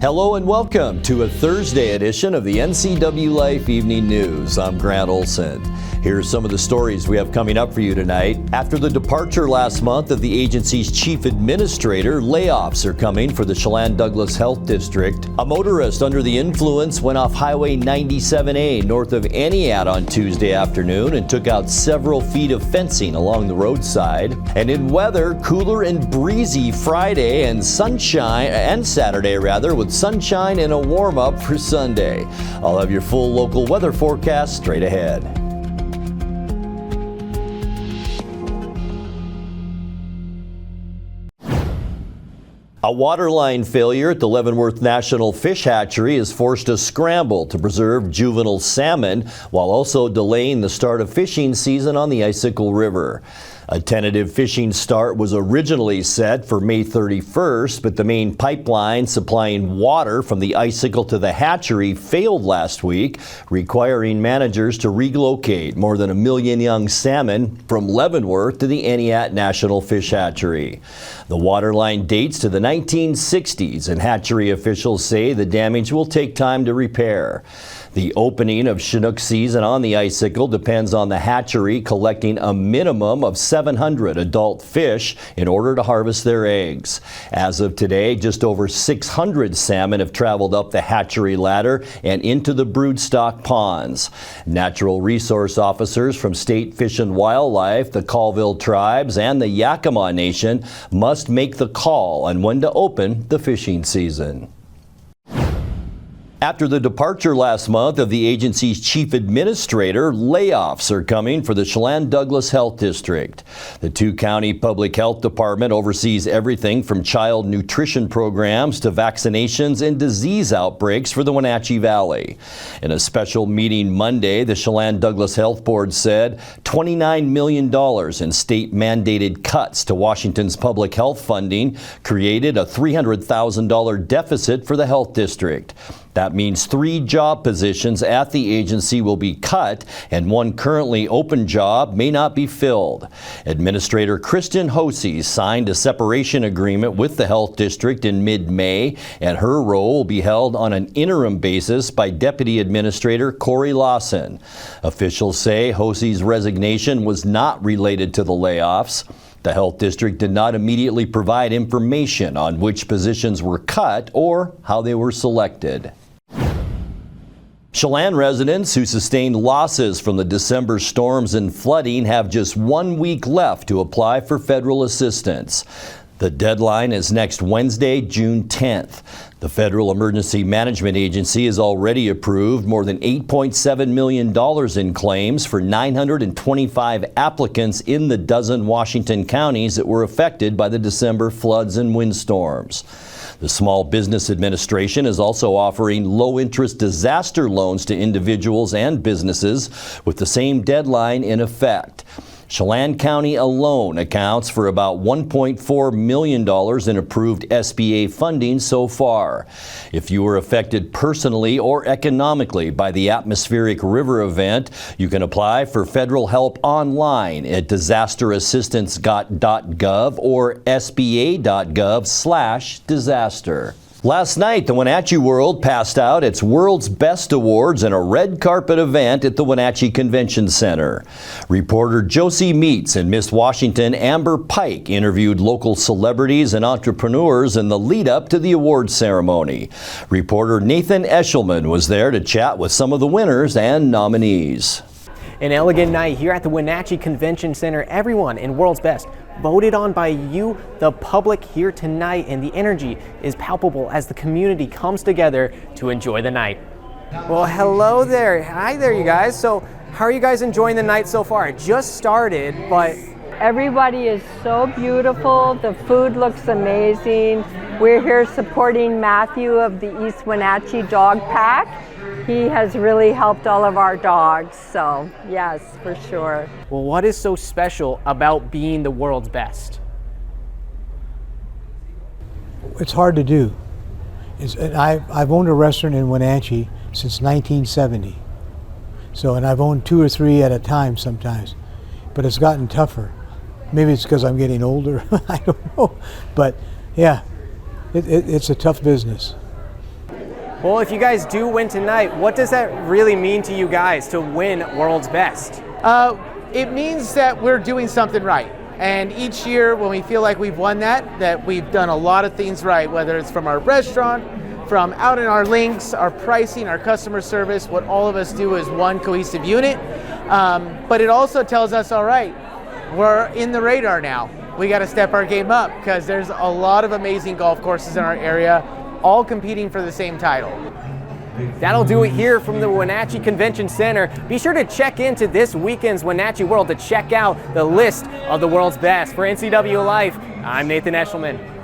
Hello and welcome to a Thursday edition of the NCWLIFE Evening News. I'm Grant Olson. Here's some of the stories we have coming up for you tonight. After the departure last month of the agency's chief administrator, layoffs are coming for the Chelan Health District. A motorist under the influence went off Highway 97A north of Entiat on Tuesday afternoon and took out several feet of fencing along the roadside. And in weather, cooler and breezy Friday and Saturday with sunshine and a warm-up for Sunday. I'll have your full local weather forecast straight ahead. A waterline failure at the Leavenworth National Fish Hatchery has forced a scramble to preserve juvenile salmon while also delaying the start of fishing season on the Icicle River. A tentative fishing start was originally set for May 31st, but the main pipeline supplying water from the Icicle to the hatchery failed last week, requiring managers to relocate more than 1 million young salmon from Leavenworth to the Entiat National Fish Hatchery. The waterline dates to the 1960s, and hatchery officials say the damage will take time to repair. The opening of Chinook season on the Icicle depends on the hatchery collecting a minimum of 700 adult fish in order to harvest their eggs. As of today, just over 600 salmon have traveled up the hatchery ladder and into the broodstock ponds. Natural resource officers from State Fish and Wildlife, the Colville tribes, and the Yakima Nation must make the call on when to open the fishing season. After the departure last month of the agency's chief administrator, layoffs are coming for the Chelan Health District. The two-county public health department oversees everything from child nutrition programs to vaccinations and disease outbreaks for the Wenatchee Valley. In a special meeting Monday, the Chelan Health Board said $29 million in state-mandated cuts to Washington's public health funding created a $300,000 deficit for the health district. That means 3 job positions at the agency will be cut and 1 currently open job may not be filled. Administrator Kristen Hosey signed a separation agreement with the health district in mid-May, and her role will be held on an interim basis by Deputy Administrator Corey Lawson. Officials say Hosey's resignation was not related to the layoffs. The health district did not immediately provide information on which positions were cut or how they were selected. Chelan residents who sustained losses from the December storms and flooding have just 1 week left to apply for federal assistance. The deadline is next Wednesday, June 10th. The Federal Emergency Management Agency has already approved more than $8.7 million in claims for 925 applicants in the dozen Washington counties that were affected by the December floods and windstorms. The Small Business Administration is also offering low-interest disaster loans to individuals and businesses with the same deadline in effect. Chelan County alone accounts for about $1.4 million in approved SBA funding so far. If you were affected personally or economically by the atmospheric river event, you can apply for federal help online at disasterassistance.gov or sba.gov/disaster. Last night, the Wenatchee World passed out its World's Best Awards in a red carpet event at the Wenatchee Convention Center. Reporter Josie Meets and Miss Washington Amber Pike interviewed local celebrities and entrepreneurs in the lead-up to the awards ceremony. Reporter Nathan Eshelman was there to chat with some of the winners and nominees. An elegant night here at the Wenatchee Convention Center. Everyone in World's Best voted on by you, the public, here tonight, and the energy is palpable as the community comes together to enjoy the night. Well, hello there. Hi there, you guys. So, how are you guys enjoying the night so far? It just started, but everybody is so beautiful. The food looks amazing. We're here supporting Matthew of the East Wenatchee Dog Pack. He has really helped all of our dogs, so yes, for sure. Well, what is so special about being the world's best? It's hard to do. I've owned a restaurant in Wenatchee since 1970. And I've owned 2 or 3 at a time sometimes, but it's gotten tougher. Maybe it's because I'm getting older, I don't know. But yeah, it's a tough business. Well, if you guys do win tonight, what does that really mean to you guys to win World's Best? It means that we're doing something right. And each year when we feel like we've won that we've done a lot of things right, whether it's from our restaurant, from out in our links, our pricing, our customer service, what all of us do is one cohesive unit. But it also tells us, all right, we're in the radar now. We got to step our game up because there's a lot of amazing golf courses in our area, all competing for the same title. That'll do it here from the Wenatchee Convention Center. Be sure to check into this weekend's Wenatchee World to check out the list of the world's best. For NCWLIFE, I'm Nathan Eshelman.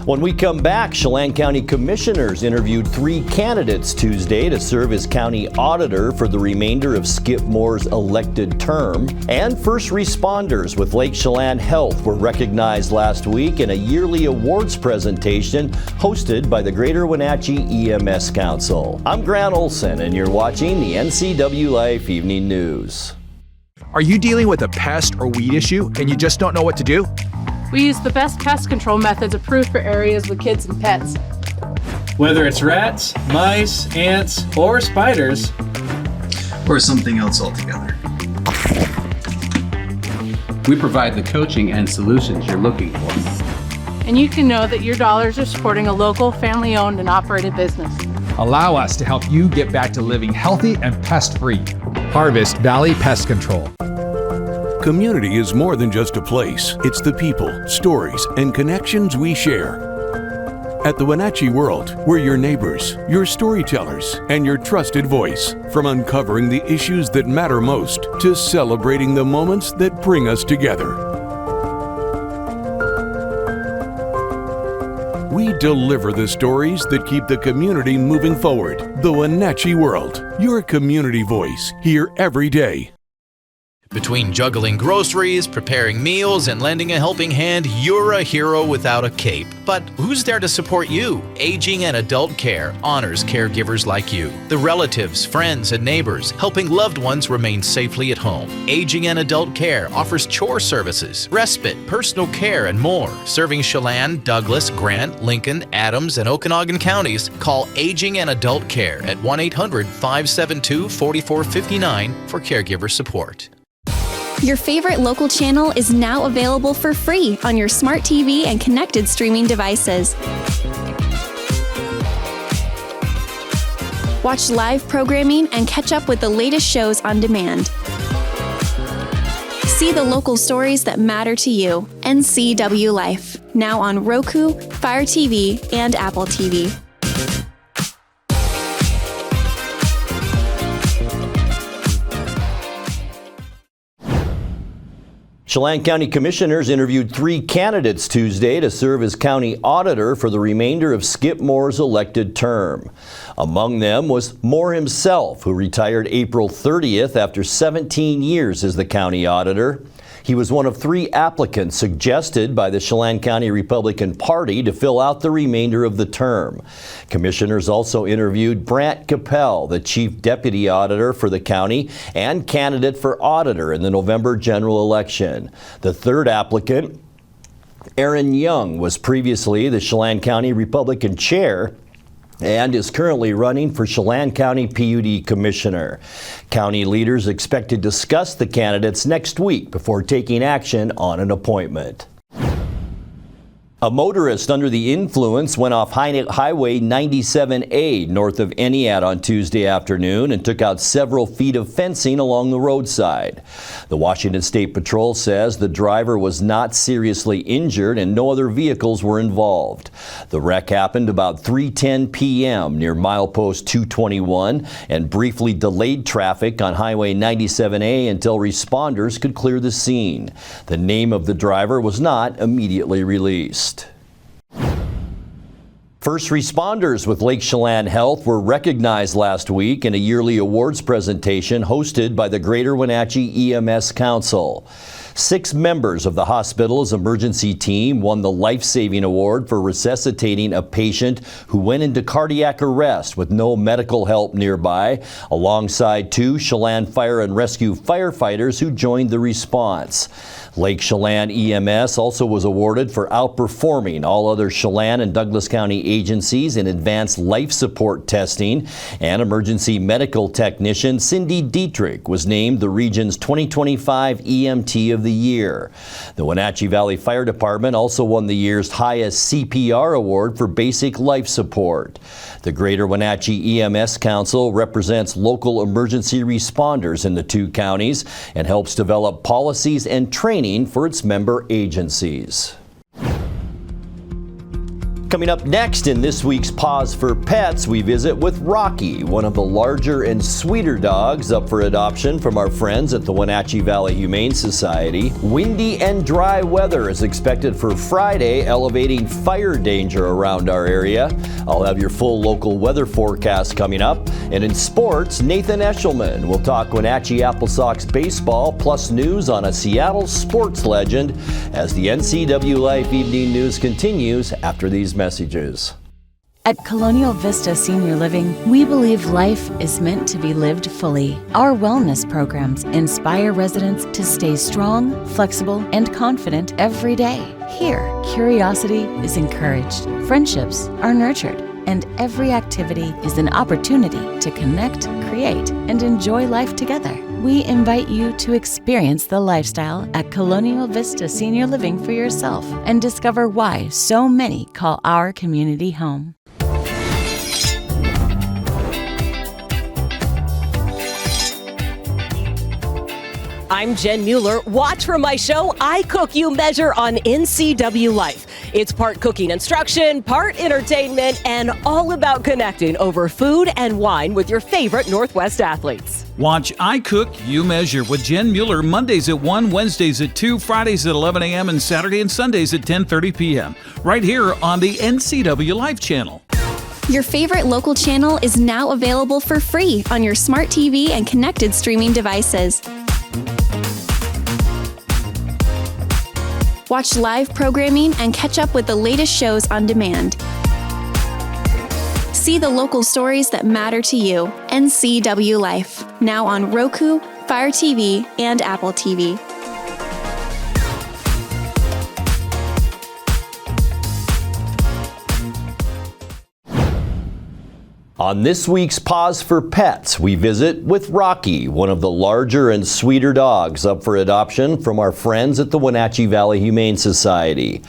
When we come back, Chelan County Commissioners interviewed 3 candidates Tuesday to serve as county auditor for the remainder of Skip Moore's elected term. And first responders with Lake Chelan Health were recognized last week in a yearly awards presentation hosted by the Greater Wenatchee EMS Council. I'm Grant Olson, and you're watching the NCWLIFE Evening News. Are you dealing with a pest or weed issue and you just don't know what to do? We use the best pest control methods approved for areas with kids and pets. Whether it's rats, mice, ants, or spiders, or something else altogether, we provide the coaching and solutions you're looking for. And you can know that your dollars are supporting a local, family-owned and operated business. Allow us to help you get back to living healthy and pest-free. Harvest Valley Pest Control. Community is more than just a place. It's the people, stories, and connections we share. At the Wenatchee World, we're your neighbors, your storytellers, and your trusted voice. From uncovering the issues that matter most to celebrating the moments that bring us together. We deliver the stories that keep the community moving forward. The Wenatchee World, your community voice, here every day. Between juggling groceries, preparing meals, and lending a helping hand, you're a hero without a cape. But who's there to support you? Aging and Adult Care honors caregivers like you, the relatives, friends, and neighbors, helping loved ones remain safely at home. Aging and Adult Care offers chore services, respite, personal care, and more. Serving Chelan, Douglas, Grant, Lincoln, Adams, and Okanagan counties, call Aging and Adult Care at 1-800-572-4459 for caregiver support. Your favorite local channel is now available for free on your smart TV and connected streaming devices. Watch live programming and catch up with the latest shows on demand. See the local stories that matter to you. NCWLIFE, now on Roku, Fire TV, and Apple TV. Chelan County Commissioners interviewed 3 candidates Tuesday to serve as county auditor for the remainder of Skip Moore's elected term. Among them was Moore himself, who retired April 30th after 17 years as the county auditor. He was one of 3 applicants suggested by the Chelan County Republican Party to fill out the remainder of the term. Commissioners also interviewed Brant Capel, the Chief Deputy Auditor for the county and candidate for auditor in the November general election. The 3rd applicant, Aaron Young, was previously the Chelan County Republican Chair and is currently running for Chelan County PUD Commissioner. County leaders expect to discuss the candidates next week before taking action on an appointment. A motorist under the influence went off Highway 97A north of Entiat on Tuesday afternoon and took out several feet of fencing along the roadside. The Washington State Patrol says the driver was not seriously injured and no other vehicles were involved. The wreck happened about 3:10 p.m. near milepost 221 and briefly delayed traffic on Highway 97A until responders could clear the scene. The name of the driver was not immediately released. First responders with Lake Chelan Health were recognized last week in a yearly awards presentation hosted by the Greater Wenatchee EMS Council. 6 members of the hospital's emergency team won the life-saving award for resuscitating a patient who went into cardiac arrest with no medical help nearby, alongside 2 Chelan Fire and Rescue firefighters who joined the response. Lake Chelan EMS also was awarded for outperforming all other Chelan and Douglas County agencies in advanced life support testing, and emergency medical technician Cindy Dietrich was named the region's 2025 EMT of the year. The Wenatchee Valley Fire Department also won the year's highest CPR award for basic life support. The Greater Wenatchee EMS Council represents local emergency responders in the 2 counties and helps develop policies and training for its member agencies. Coming up next in this week's Pause for Pets, we visit with Rocky, one of the larger and sweeter dogs up for adoption from our friends at the Wenatchee Valley Humane Society. Windy and dry weather is expected for Friday, elevating fire danger around our area. I'll have your full local weather forecast coming up. And in sports, Nathan Eshelman will talk Wenatchee Apple Sox baseball, plus news on a Seattle sports legend as the NCWLIFE Evening News continues after these messages. At Colonial Vista Senior Living, we believe life is meant to be lived fully. Our wellness programs inspire residents to stay strong, flexible, and confident every day. Here, curiosity is encouraged, friendships are nurtured, and every activity is an opportunity to connect, create, and enjoy life together. We invite you to experience the lifestyle at Colonial Vista Senior Living for yourself and discover why so many call our community home. I'm Jen Mueller. Watch for my show, I Cook, You Measure on NCWLIFE. It's part cooking instruction, part entertainment, and all about connecting over food and wine with your favorite Northwest athletes. Watch I Cook, You Measure with Jen Mueller Mondays at 1, Wednesdays at 2, Fridays at 11 a.m., and Saturday and Sundays at 10:30 p.m. right here on the NCWLIFE channel. Your favorite local channel is now available for free on your smart TV and connected streaming devices. Watch live programming and catch up with the latest shows on demand. See the local stories that matter to you. NCWLIFE, now on Roku, Fire TV, and Apple TV. On this week's Pause for Pets, we visit with Rocky, one of the larger and sweeter dogs up for adoption from our friends at the Wenatchee Valley Humane Society.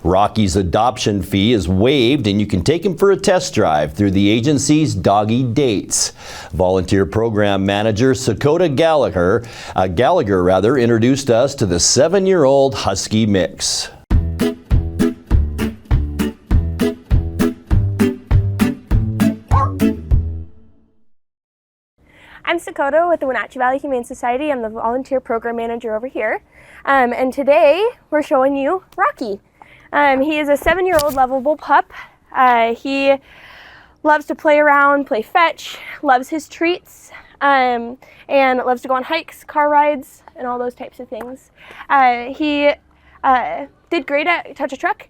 Rocky's adoption fee is waived and you can take him for a test drive through the agency's Doggy Dates. Volunteer Program Manager Sakota Gallagher introduced us to the 7-year-old Husky mix. I'm Sakota with the Wenatchee Valley Humane Society. I'm the volunteer program manager over here. And today we're showing you Rocky. He is a 7-year-old lovable pup. He loves to play around, play fetch, loves his treats, and loves to go on hikes, car rides, and all those types of things. He did great at Touch a Truck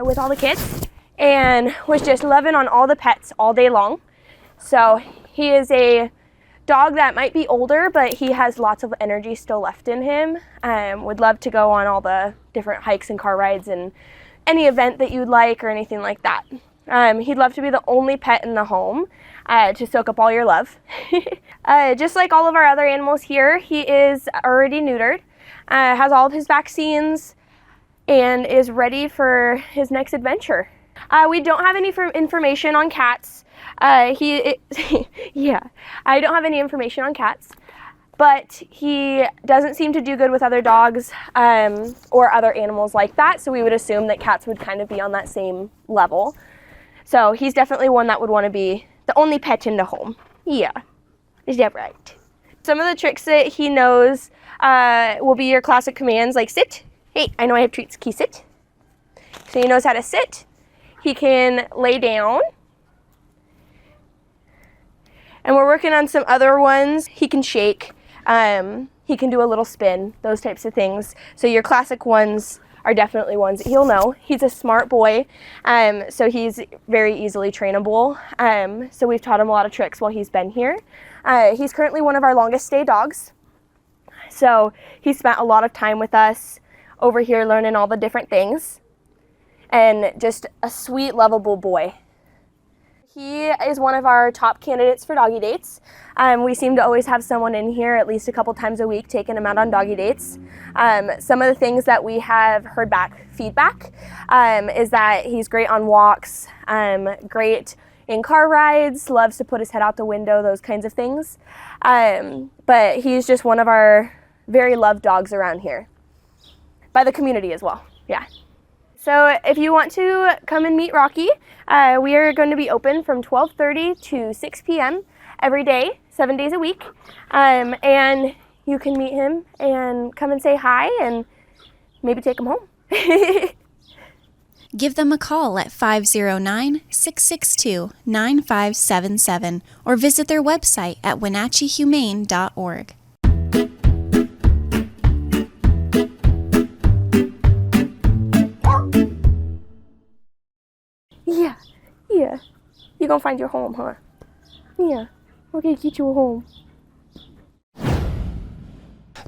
with all the kids and was just loving on all the pets all day long. So he is a dog that might be older, but he has lots of energy still left in him. Would love to go on all the different hikes and car rides and any event that you'd like or anything like that. He'd love to be the only pet in the home to soak up all your love. Just like all of our other animals here, he is already neutered, has all of his vaccines, and is ready for his next adventure. We don't have any information on cats. I don't have any information on cats, but he doesn't seem to do good with other dogs or other animals like that, so we would assume that cats would kind of be on that same level. So he's definitely one that would want to be the only pet in the home. Yeah, is that right? Some of the tricks that he knows will be your classic commands like sit. Hey, I know I have treats. Can you sit? So he knows how to sit. He can lay down. And we're working on some other ones. He can shake. He can do a little spin, those types of things. So your classic ones are definitely ones that he'll know. He's a smart boy, so he's very easily trainable. So we've taught him a lot of tricks while he's been here. He's currently one of our longest stay dogs. So he spent a lot of time with us over here learning all the different things. And just a sweet, lovable boy. He is one of our top candidates for doggy dates. We seem to always have someone in here at least a couple times a week taking him out on doggy dates. Some of the things that we have heard back feedback is that he's great on walks, great in car rides, loves to put his head out the window, those kinds of things. But he's just one of our very loved dogs around here, by the community as well, yeah. So if you want to come and meet Rocky, we are going to be open from 12:30 to 6 p.m. every day, 7 days a week. And you can meet him and come and say hi and maybe take him home. Give them a call at 509-662-9577 or visit their website at wenatcheehumane.org. Yeah. You're gonna find your home, huh? Yeah. We're gonna get you a home.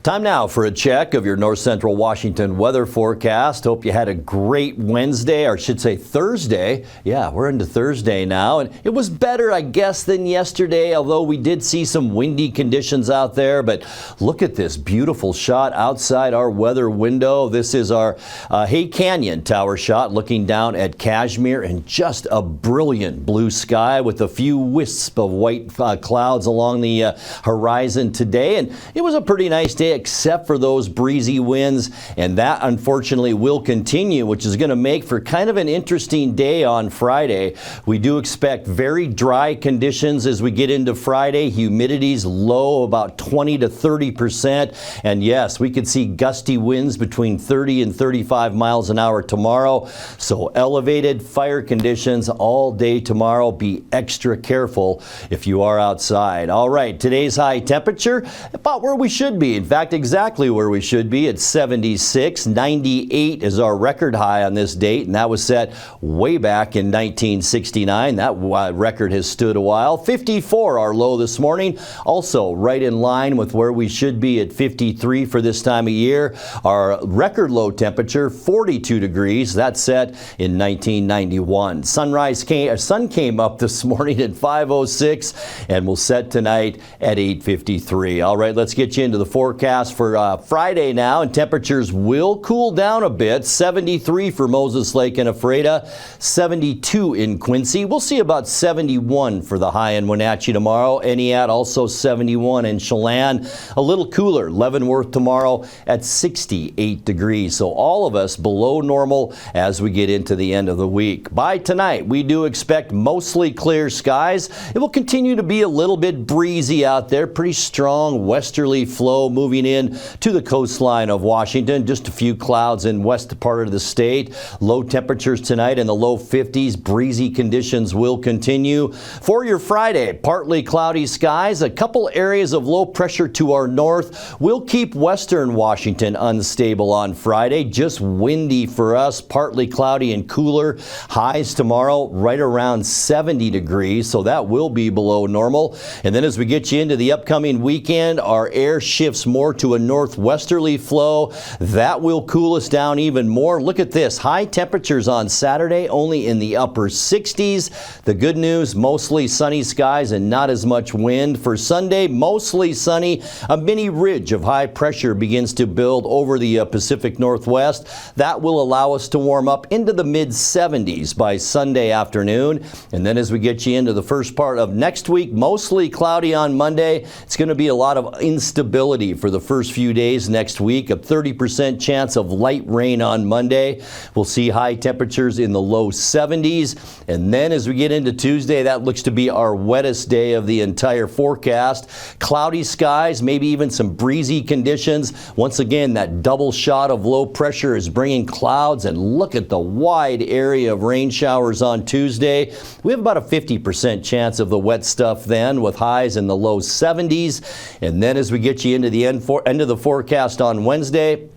Time now for a check of your North Central Washington weather forecast. Hope you had a great Wednesday, or I should say Thursday. Yeah, we're into Thursday now, and it was better, I guess, than yesterday, although we did see some windy conditions out there. But look at this beautiful shot outside our weather window. This is our Hay Canyon tower shot looking down at Kashmir, and just a brilliant blue sky with a few wisps of white clouds along the horizon today. And it was a pretty nice day, except for those breezy winds, and that unfortunately will continue, which is going to make for kind of an interesting day on Friday. We do expect very dry conditions as we get into Friday. Humidity's low, about 20 to 30%, and yes, we could see gusty winds between 30 and 35 miles an hour tomorrow. So elevated fire conditions all day tomorrow. Be extra careful if you are outside. All right, today's high temperature about where we should be. In fact, exactly where we should be at 76. 98 is our record high on this date, and that was set way back in 1969. That record has stood a while. 54 our low this morning, also right in line with where we should be at 53 for this time of year. Our record low temperature, 42 degrees. That's set in 1991. Sun came up this morning at 5:06 and will set tonight at 8:53. All right, let's get you into the forecast for Friday now, and temperatures will cool down a bit. 73 for Moses Lake and Ephrata, 72 in Quincy. We'll see about 71 for the high in Wenatchee tomorrow. Entiat also 71 in Chelan. A little cooler, Leavenworth tomorrow at 68 degrees. So all of us below normal as we get into the end of the week. By tonight, we do expect mostly clear skies. It will continue to be a little bit breezy out there. Pretty strong westerly flow moving in to the coastline of Washington. Just a few clouds in west part of the state. Low temperatures tonight in the low 50s. Breezy conditions will continue. For your Friday, partly cloudy skies. A couple areas of low pressure to our north will keep western Washington unstable on Friday. Just windy for us. Partly cloudy and cooler. Highs tomorrow right around 70 degrees, so that will be below normal. And then as we get you into the upcoming weekend, our air shifts more to a northwesterly flow. That will cool us down even more. Look at this. High temperatures on Saturday only in the upper 60s. The good news, mostly sunny skies and not as much wind. For Sunday, mostly sunny. A mini ridge of high pressure begins to build over the Pacific Northwest. That will allow us to warm up into the mid-70s by Sunday afternoon. And then as we get you into the first part of next week, mostly cloudy on Monday. It's going to be a lot of instability for the first few days next week. A 30% chance of light rain on Monday. We'll see high temperatures in the low 70s. And then as we get into Tuesday, that looks to be our wettest day of the entire forecast. Cloudy skies, maybe even some breezy conditions. Once again, that double shot of low pressure is bringing clouds, and look at the wide area of rain showers on Tuesday. We have about a 50% chance of the wet stuff then, with highs in the low 70s. And then as we get you into the end of the forecast on Wednesday,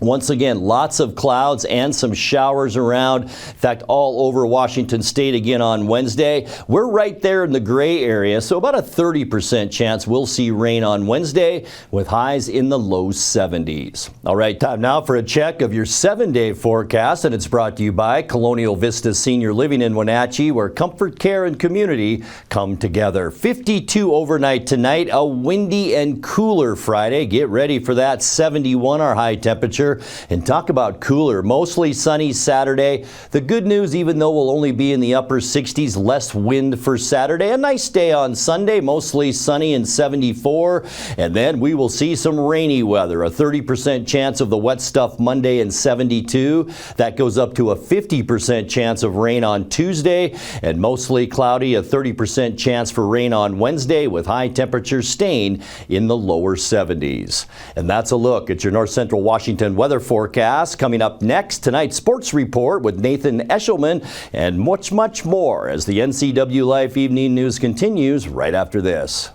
once again, lots of clouds and some showers around. In fact, all over Washington State again on Wednesday. We're right there in the gray area, so about a 30% chance we'll see rain on Wednesday with highs in the low 70s. All right, time now for a check of your 7-day forecast, and it's brought to you by Colonial Vista Senior Living in Wenatchee, where comfort, care, and community come together. 52 overnight tonight, a windy and cooler Friday. Get ready for that. 71 our high temperature. And talk about cooler, mostly sunny Saturday. The good news, even though we'll only be in the upper 60s, less wind for Saturday. A nice day on Sunday, mostly sunny and 74. And then we will see some rainy weather. A 30% chance of the wet stuff Monday and 72. That goes up to a 50% chance of rain on Tuesday. And mostly cloudy, a 30% chance for rain on Wednesday, with high temperatures staying in the lower 70s. And that's a look at your North Central Washington weather forecast. Coming up next, tonight's sports report with Nathan Eshelman, and much, much more as the NCWLIFE Evening News continues right after this.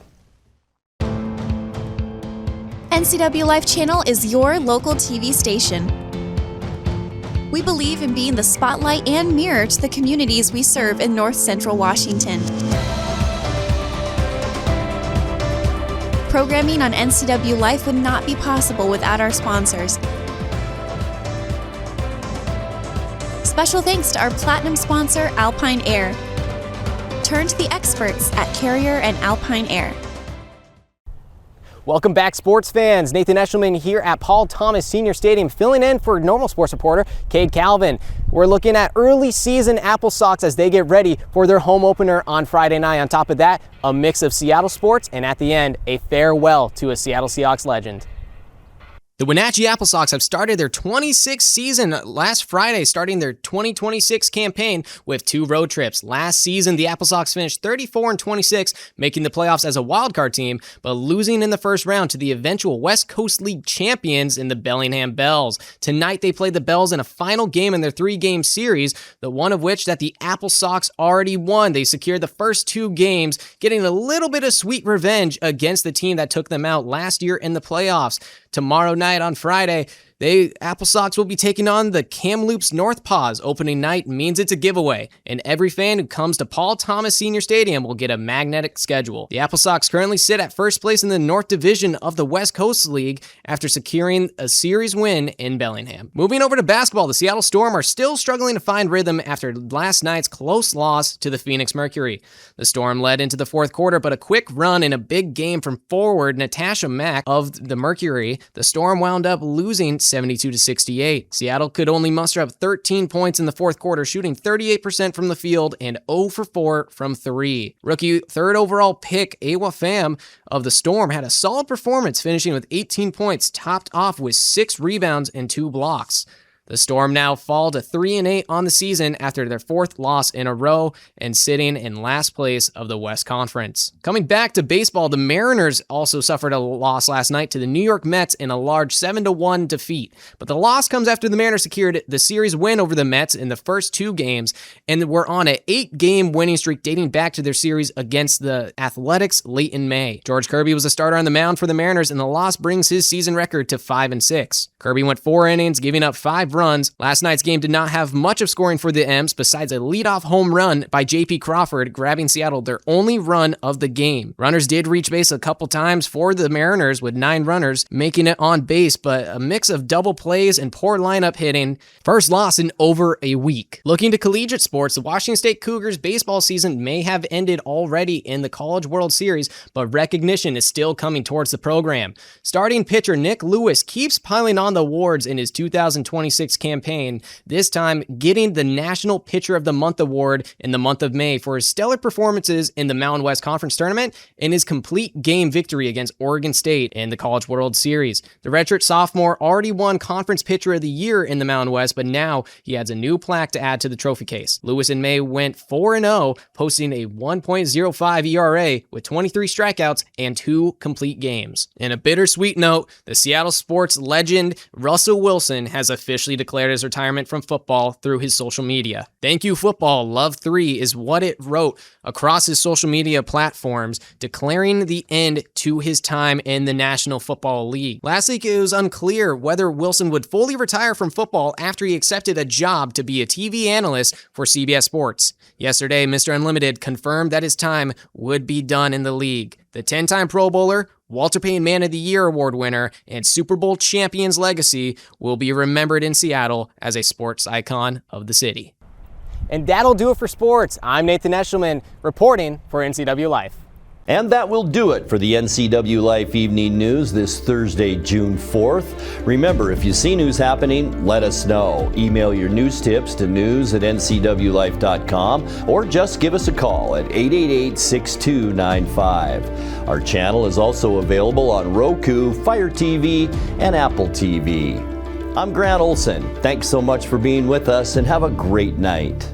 NCWLIFE Channel is your local TV station. We believe in being the spotlight and mirror to the communities we serve in North Central Washington. Programming on NCWLIFE would not be possible without our sponsors. Special thanks to our platinum sponsor, Alpine Air. Turn to the experts at Carrier and Alpine Air. Welcome back, sports fans. Nathan Eshelman here at Paul Thomas Senior Stadium, filling in for normal sports reporter Cade Calvin. We're looking at early season Apple Sox as they get ready for their home opener on Friday night. On top of that, a mix of Seattle sports, and at the end, a farewell to a Seattle Seahawks legend. The Wenatchee Apple Sox have started their 26th season last Friday, starting their 2026 campaign with 2 road trips. Last season, the Apple Sox finished 34-26, making the playoffs as a wildcard team, but losing in the first round to the eventual West Coast League champions in the Bellingham Bells. Tonight, they played the Bells in a final game in their 3-game series, the one of which that the Apple Sox already won. They secured the first 2 games, getting a little bit of sweet revenge against the team that took them out last year in the playoffs. Tomorrow night on Friday, Apple Sox will be taking on the Kamloops North Paws. Opening night means it's a giveaway, and every fan who comes to Paul Thomas Senior Stadium will get a magnetic schedule. The Apple Sox currently sit at first place in the North Division of the West Coast League after securing a series win in Bellingham. Moving over to basketball, the Seattle Storm are still struggling to find rhythm after last night's close loss to the Phoenix Mercury. The Storm led into the fourth quarter, but a quick run in a big game from forward Natasha Mack of the Mercury, the Storm wound up losing 72-68. Seattle could only muster up 13 points in the fourth quarter, shooting 38% from the field and 0 for 4 from 3. Rookie third overall pick Awa Pham of the Storm had a solid performance, finishing with 18 points, topped off with 6 rebounds and 2 blocks. The Storm now fall to 3-8 on the season after their 4th loss in a row and sitting in last place of the West Conference. Coming back to baseball, the Mariners also suffered a loss last night to the New York Mets in a large 7-1 defeat. But the loss comes after the Mariners secured the series win over the Mets in the first 2 games and were on an 8-game winning streak dating back to their series against the Athletics late in May. George Kirby was a starter on the mound for the Mariners, and the loss brings his season record to 5-6. Kirby went 4 innings, giving up 5 runs. Last night's game did not have much of scoring for the M's besides a leadoff home run by J.P. Crawford, grabbing Seattle their only run of the game. Runners did reach base a couple times for the Mariners with 9 runners making it on base, but a mix of double plays and poor lineup hitting. First loss in over a week. Looking to collegiate sports, the Washington State Cougars baseball season may have ended already in the College World Series, but recognition is still coming towards the program. Starting pitcher Nick Lewis keeps piling on the awards in his 2026 2026 campaign, this time getting the National Pitcher of the Month award in the month of May for his stellar performances in the Mountain West Conference Tournament and his complete game victory against Oregon State in the College World Series. The redshirt sophomore already won Conference Pitcher of the Year in the Mountain West, but now he adds a new plaque to add to the trophy case. Lewis in May went 4-0, posting a 1.05 ERA with 23 strikeouts and 2 complete games. In a bittersweet note, the Seattle sports legend Russell Wilson has officially declared his retirement from football through his social media. "Thank you, football. Love 3" is what it wrote across his social media platforms, declaring the end to his time in the National Football League. Last week, it was unclear whether Wilson would fully retire from football after he accepted a job to be a TV analyst for CBS Sports. Yesterday, Mr. Unlimited confirmed that his time would be done in the league. The 10-time Pro Bowler, Walter Payton Man of the Year award winner, and Super Bowl champion's legacy will be remembered in Seattle as a sports icon of the city. And that'll do it for sports. I'm Nathan Eshelman reporting for NCW Life. And that will do it for the NCW Life Evening News this Thursday, June 4th. Remember, if you see news happening, let us know. Email your news tips to news@ncwlife.com or just give us a call at 888-6295. Our channel is also available on Roku, Fire TV, and Apple TV. I'm Grant Olson. Thanks so much for being with us and have a great night.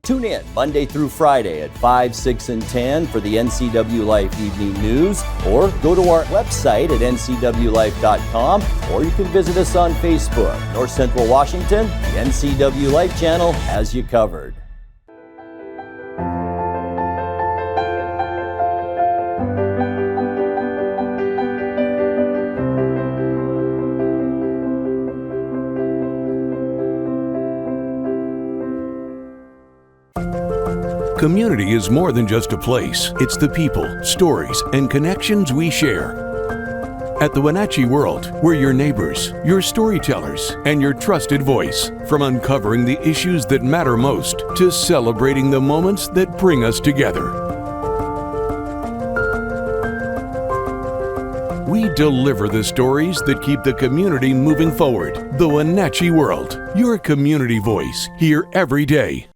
Tune in Monday through Friday at 5, 6, and 10 for the NCW Life Evening News, or go to our website at ncwlife.com, or you can visit us on Facebook. North Central Washington, the NCW Life channel has you covered. Community is more than just a place. It's the people, stories, and connections we share. At the Wenatchee World, we're your neighbors, your storytellers, and your trusted voice. From uncovering the issues that matter most to celebrating the moments that bring us together. We deliver the stories that keep the community moving forward. The Wenatchee World, your community voice, here every day.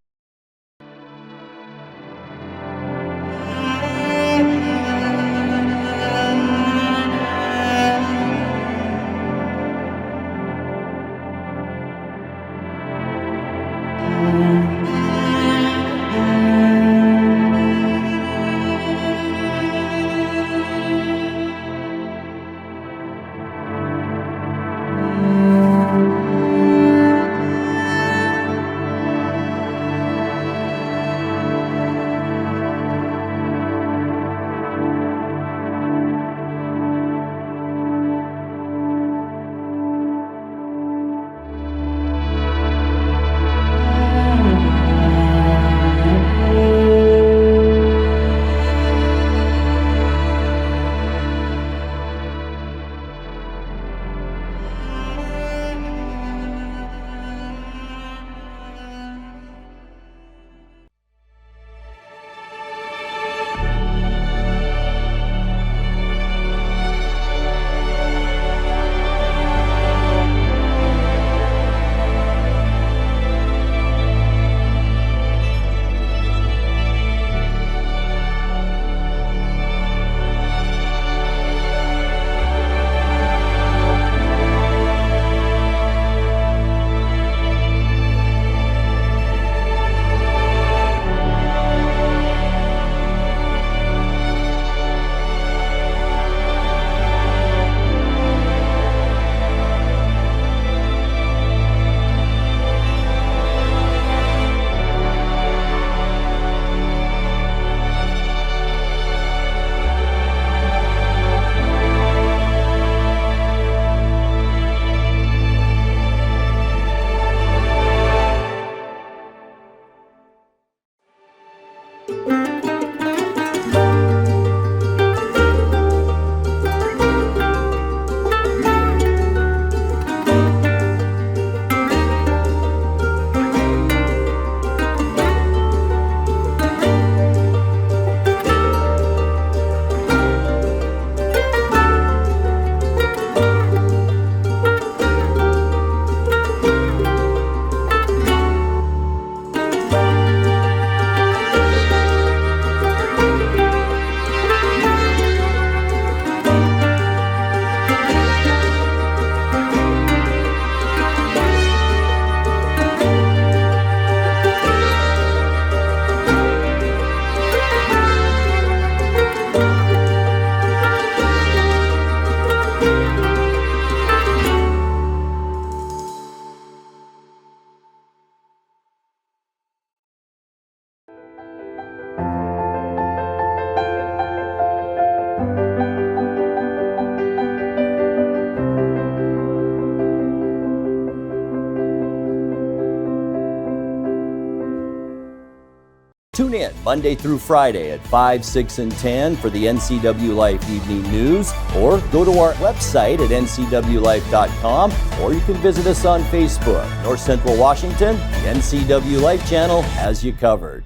Tune in Monday through Friday at 5, 6, and 10 for the NCW Life Evening News, or go to our website at ncwlife.com, or you can visit us on Facebook. North Central Washington, the NCW Life channel has you covered.